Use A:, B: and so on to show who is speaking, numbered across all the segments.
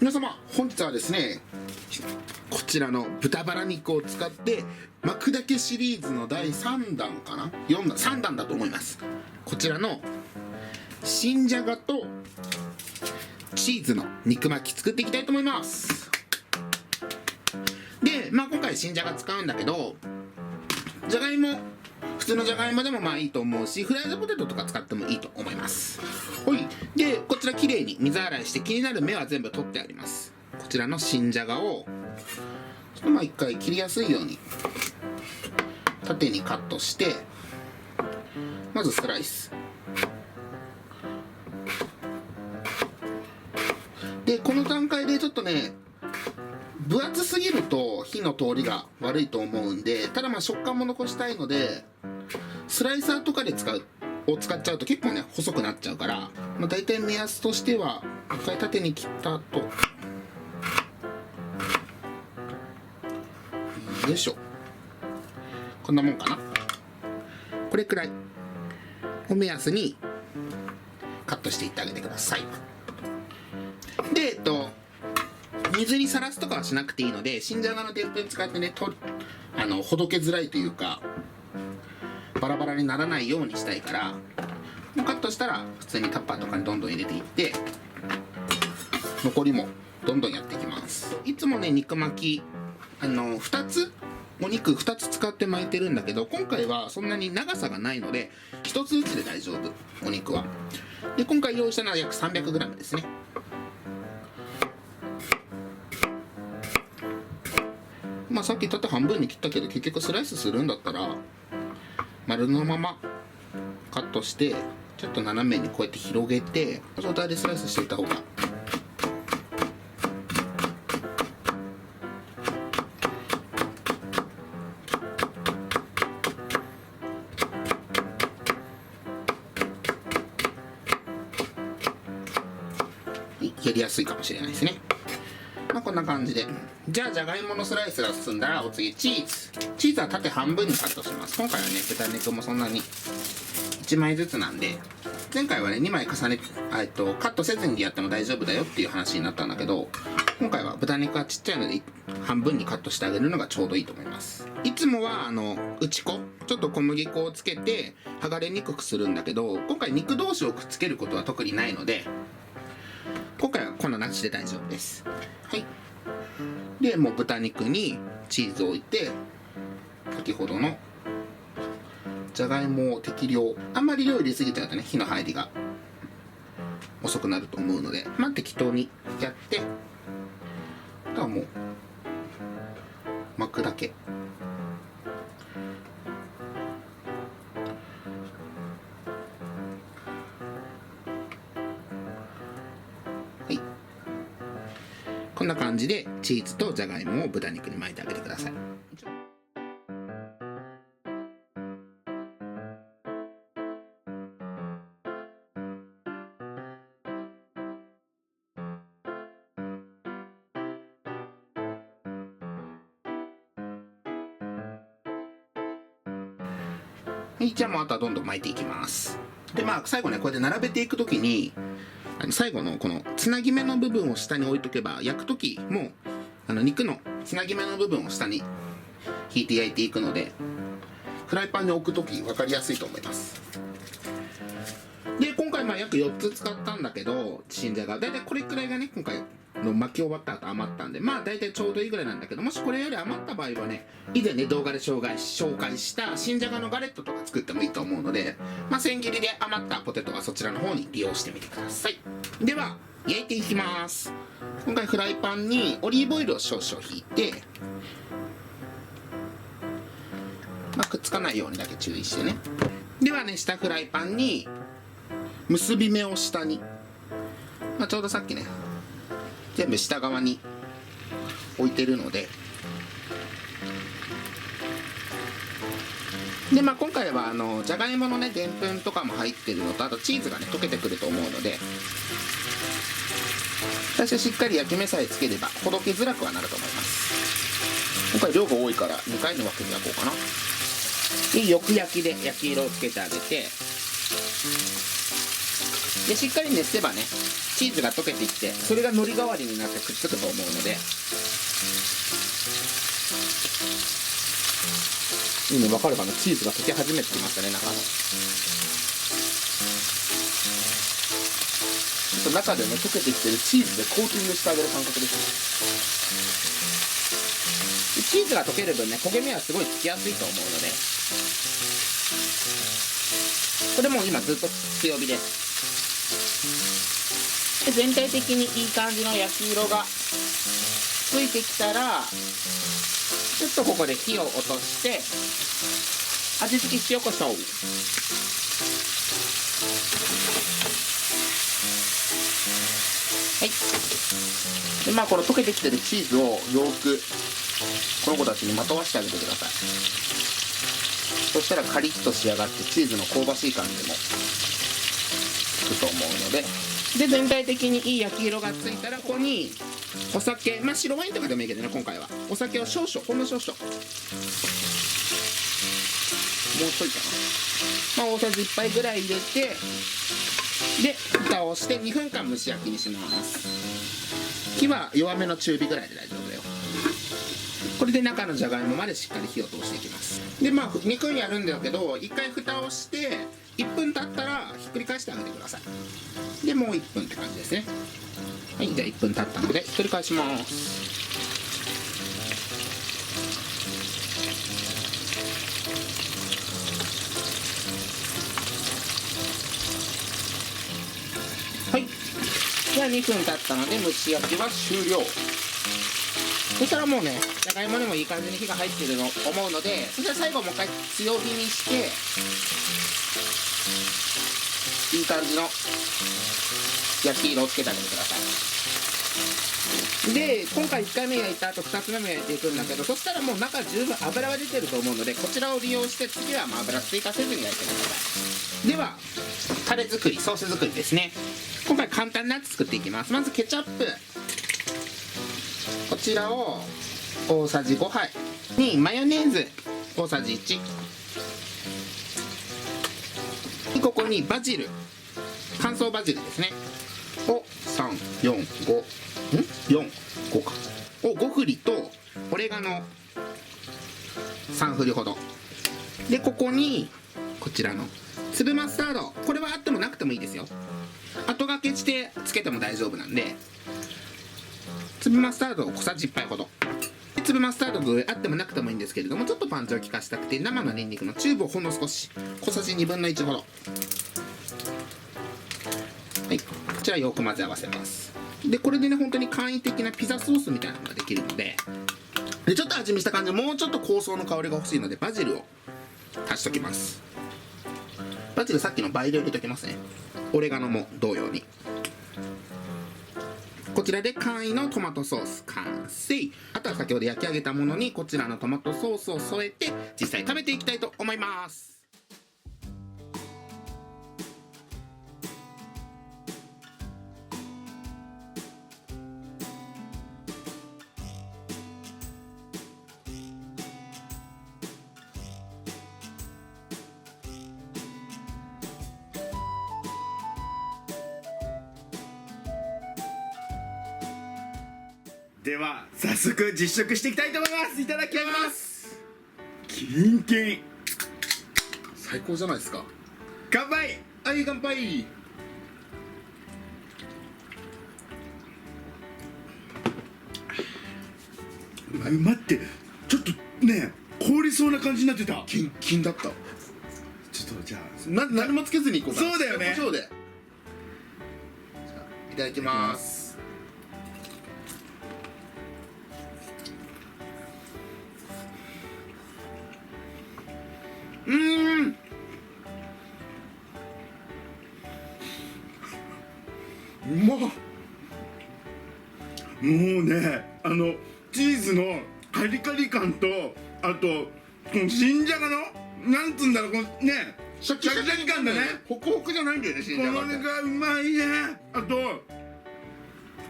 A: 皆様、本日はですね、こちらの豚バラ肉を使って巻くだけシリーズの第3弾かな、3弾だと思います。こちらの新じゃがとチーズの肉巻き作っていきたいと思います。で、今回新じゃが使うんだけど、じゃがいも普通のじゃがいもでもいいと思うし、フライドポテトとか使ってもいいと思います。はい。で、こちらきれいに水洗いして気になる芽は全部取ってあります。こちらの新じゃがをちょっと一回切りやすいように縦にカットして、まずスライスで、この段階でちょっとね、分厚すぎると火の通りが悪いと思うんで、ただ食感も残したいので、スライサーとかで使っちゃうと結構ね細くなっちゃうから、大体目安としては一回縦に切った後、よいしょ、こんなもんかな。これくらいを目安にカットしていってあげてください。で水にさらすとかはしなくていいので、新じゃがのでんぷん使ってね、ほどけづらいというかバラバラにならないようにしたいから、カットしたら普通にタッパーとかにどんどん入れていって、残りもどんどんやっていきます。いつもね肉巻きお肉2つ使って巻いてるんだけど、今回はそんなに長さがないので1つずつで大丈夫、お肉は。で、今回用意したのは約 300g ですね。さっき縦半分に切ったけど、結局スライスするんだったら丸のままカットして、ちょっと斜めにこうやって広げて状態でスライスしていった方がやりやすいかもしれないですね。こんな感じで、じゃあじゃがいものスライスが進んだら、お次チーズは縦半分にカットします。今回はね豚肉もそんなに1枚ずつなんで、前回はね2枚重ねカットせずにやっても大丈夫だよっていう話になったんだけど、今回は豚肉はちっちゃいので半分にカットしてあげるのがちょうどいいと思います。いつもは打ち粉、ちょっと小麦粉をつけて剥がれにくくするんだけど、今回肉同士をくっつけることは特にないので、今回は粉なしで大丈夫です。はい。で、もう豚肉にチーズを置いて、先ほどのじゃがいもを適量、あんまり量入れすぎちゃうとね火の入りが遅くなると思うので、適当にやって、あとはもう巻くだけ。はい、こんな感じでチーズとじゃがいもを豚肉に巻いてあげてください。はい、じゃあもうあとはどんどん巻いていきます。で、最後ねこうやって並べていくときに、最後のこのつなぎ目の部分を下に置いとけば、焼くときも肉のつなぎ目の部分を下に引いて焼いていくので、フライパンに置くとき分かりやすいと思います。で、今回約4つ使ったんだけど、新じゃがだいたいこれくらいがね今回の巻き終わった後余ったんで、だいたいちょうどいいぐらいなんだけど、もしこれより余った場合はね、以前ね動画で紹介した新じゃがのガレットとか作ってもいいと思うので、千切りで余ったポテトはそちらの方に利用してみてください。では焼いていきます。今回フライパンにオリーブオイルを少々引いて、くっつかないようにだけ注意してね。では下フライパンに結び目を下に、ちょうどさっきね全部下側に置いてるので、今回はじゃがいものねでんぷんとかも入ってるのと、あとチーズがね溶けてくると思うので、最初しっかり焼き目さえつければほどけづらくはなると思います。今回量が多いから2回に分けて焼こうかな。で、よく焼きで焼き色をつけてあげて、でしっかり熱せばねチーズが溶けていって、それが海苔代わりになってくっつくと思うので、いいね、分かるかな、チーズが溶け始めてきましたね、中の。中でね溶けてきてるチーズでコーティングしてあげる感覚ですね。でチーズが溶ける分ね焦げ目はすごいつきやすいと思うので、これもう今ずっと強火です。で全体的にいい感じの焼き色がついてきたら、ちょっとここで火を落として味付け塩コショウ、はい。でこの溶けてきてるチーズをよくこの子たちにまとわしてあげてください。そしたらカリッと仕上がってチーズの香ばしい感じもつくと思うので、全体的にいい焼き色がついたら、ここにお酒、白ワインとかでもいいけどね、今回はお酒を少々、ほんの少々、もうちょいかな、大さじ1杯ぐらい入れて、で蓋をして2分間蒸し焼きにします。火は弱めの中火ぐらいで大丈夫だよ。これで中のじゃがいもまでしっかり火を通していきます。で2分やるんだけど、1回蓋をして1分経ったらひっくり返してあげてください。でもう1分って感じですね。はい、じゃあ1分経ったのでひっくり返します。はい、じゃあ2分経ったので蒸し焼きは終了。そしたらもうね、じゃがいもにもいい感じに火が入ってると思うので、そしたら最後もう一回強火にして、いい感じの焼き色をつけてあげてください。で、今回1回目焼いた後2つ目も焼いていくんだけど、そしたらもう中十分油が出てると思うので、こちらを利用して次は油追加せずに焼いてください。ではタレ作り、ソース作りですね。今回簡単なやつ作っていきます。まずケチャップ、こちらを大さじ5杯にマヨネーズ大さじ1、ここにバジル、乾燥バジルですねを4かを5振りとオレガノ3振りほどで、ここにこちらの粒マスタード、これはあってもなくてもいいですよ。後がけしてつけても大丈夫なんで、粒マスタードを小さじ1杯ほど、粒マスタードがあってもなくてもいいんですけれども、ちょっとパンチを効かせたくて生のニンニクのチューブをほんの少し、小さじ1/2ほど、はい、こちらよく混ぜ合わせます。でこれでね、本当に簡易的なピザソースみたいなのができるので、ちょっと味見した感じでもうちょっと香草の香りが欲しいのでバジルを足しときます。バジルさっきの倍量入れときますね。オレガノも同様に。こちらで簡易のトマトソース完成。あとは先ほど焼き上げたものにこちらのトマトソースを添えて実際食べていきたいと思います。
B: では早速実食していきたいと思います。いただきます。キンキン、
A: 最高じゃないですか。
B: 乾杯。
A: はい、乾杯。
B: 待って、ちょっとね凍りそうな感じになってた。
A: キンキンだった。
B: ちょっとじゃあ
A: 何もつけずにいこうかな。
B: そうだよね。
A: 塩コショウで。じゃあいただきます。
B: うまっ。もうね、チーズのカリカリ感と、あとこの新じゃがのなんつうんだろう、このね
A: シャキシャキ感だね。ホクホクじゃないんだよね、新じゃがって。
B: これがうまいね。あと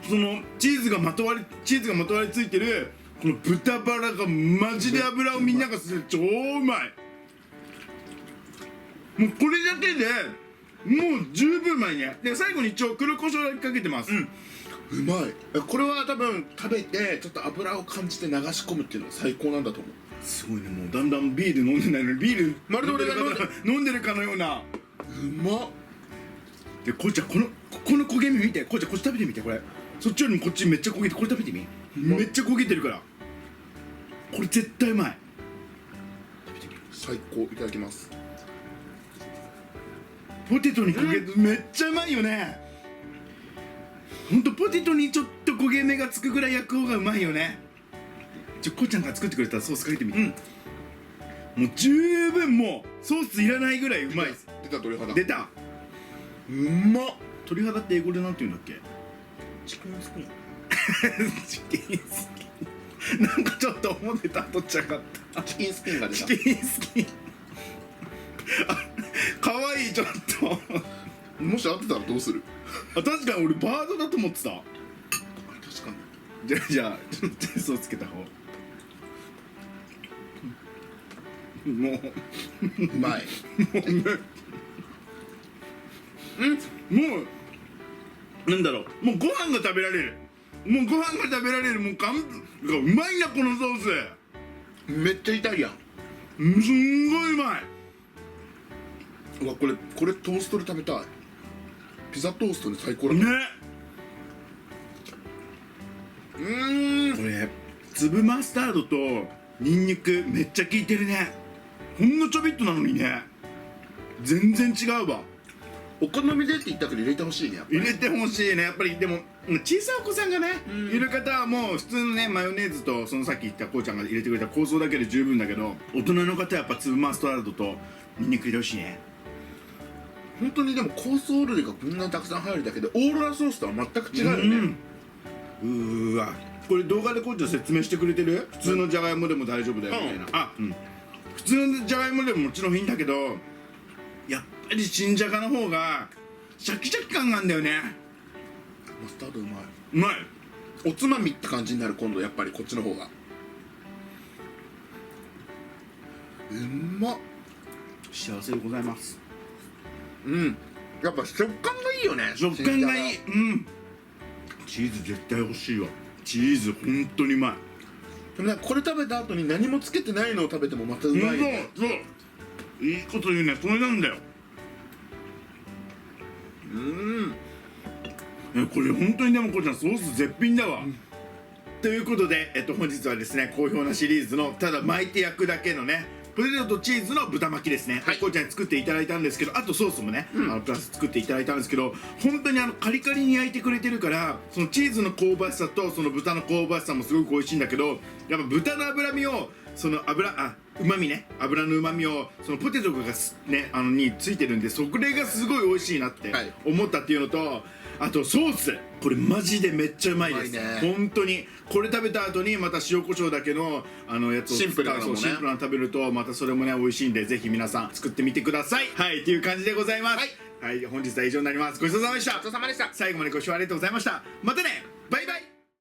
B: そのチーズがまとわりついてるこの豚バラがマジで油をみんなが吸って超うまい。もうこれだけでもう十分うまいね。で最後に一応黒胡椒だけかけてます。
C: うまい。これは多分食べてちょっと油を感じて流し込むっていうのが最高なんだと思う。
B: すごいね。もうだんだんビール飲んでないのにビール
C: まるで俺が
B: 飲んでるかのような。
C: うまっ。
B: でこいちゃんこの焦げ目見て。こいちゃんこっち食べてみて。これそっちよりもこっちめっちゃ焦げて。これ食べてみ。めっちゃ焦げてるから。これ絶対うまい。
C: 最高。いただきます。
B: ポテトに焦げてめっちゃうまいよね。ほんとポテトにちょっと焦げ目がつくぐらい焼く方がうまいよね。こいちゃんが作ってくれたソースかけてみて。もう十分もうソースいらないぐらいうまいです。
C: 出た鳥肌。
B: 出た。
C: うまっ。
B: 鳥肌って英語でなんて言うんだっけ？
C: チキンスキン。
B: チキンスキン。なんかちょっと思ってたとっちゃかった。
C: チキンスキンが出た。
B: チキンスキン。あ、かわいいちょっと。
C: もし合ってたらどうする？
B: あ、確かに俺バードだと思ってた。
C: 確かに。
B: じゃあちょっと点数をつけた方。もう
C: うまい。
B: もうなんだろう、もうご飯が食べられる。もうご飯が食べられる。もううまいなこのソース。
C: めっちゃイタリアン。
B: すんごいうまい。
C: うわ、これトーストで食べたい。ピザトーストで最高だ
B: ね。これ粒マスタードとニンニクめっちゃ効いてるね。ほんのちょびっとなのにね、全然違うわ。
C: お好みでって言ったけど入れてほしいね、やっぱり。
B: 入れてほしいね。やっぱりでも小さいお子さんがねいる方はもう普通のねマヨネーズとそのさっき言ったこうちゃんが入れてくれた香草だけで十分だけど、大人の方はやっぱ粒マスタードとニンニク入れてほしいね。
C: 本当にでも香草類がこんなにたくさん入るだけでオーロラソースとは全く違うよね。
B: うーわ、これ動画でこうちゃん説明してくれてる？普通のじゃがいもでも大丈夫だよみたいな。普通のじゃがいもでももちろんいいんだけど、やっぱり新じゃがの方がシャキシャキ感があるんだよね。
C: マスタードうまい。
B: うまい。
C: おつまみって感じになる。今度やっぱりこっちの方がうまっ。
B: 幸せでございます。
C: やっぱ食感がいいよね。
B: 食感がいい。チーズ絶対欲しいわ。チーズ本当にうまい。
C: でもね、これ食べた後に何もつけてないのを食べてもまたうまいね。
B: そういいこと言うね。それなんだよ。これ本当にでもこうちゃんソース絶品だわ。ということで、本日はですね好評なシリーズのただ巻いて焼くだけのねポテトとチーズの豚巻きですね、こうちゃんに作っていただいたんですけど、あとソースもね、プラス作っていただいたんですけど、本当にカリカリに焼いてくれてるから、そのチーズの香ばしさとその豚の香ばしさもすごく美味しいんだけど、やっぱ豚の脂身をそのうまみね、油のうまみをそのポテトがねについてるんで、それがすごい美味しいなって思ったっていうのと、あとソースこれマジでめっちゃうまいです。本当にこれ食べた後にまた塩コショウだけのやつを
C: シンプルなのもね、
B: シンプルなの食べるとまたそれもね美味しいんで、ぜひ皆さん作ってみてください。はい、っていう感じでございます。はい、本日は以上になります。ごちそうさまでした。
C: ごちそうさまでした。
B: 最後までご視聴ありがとうございました。またね。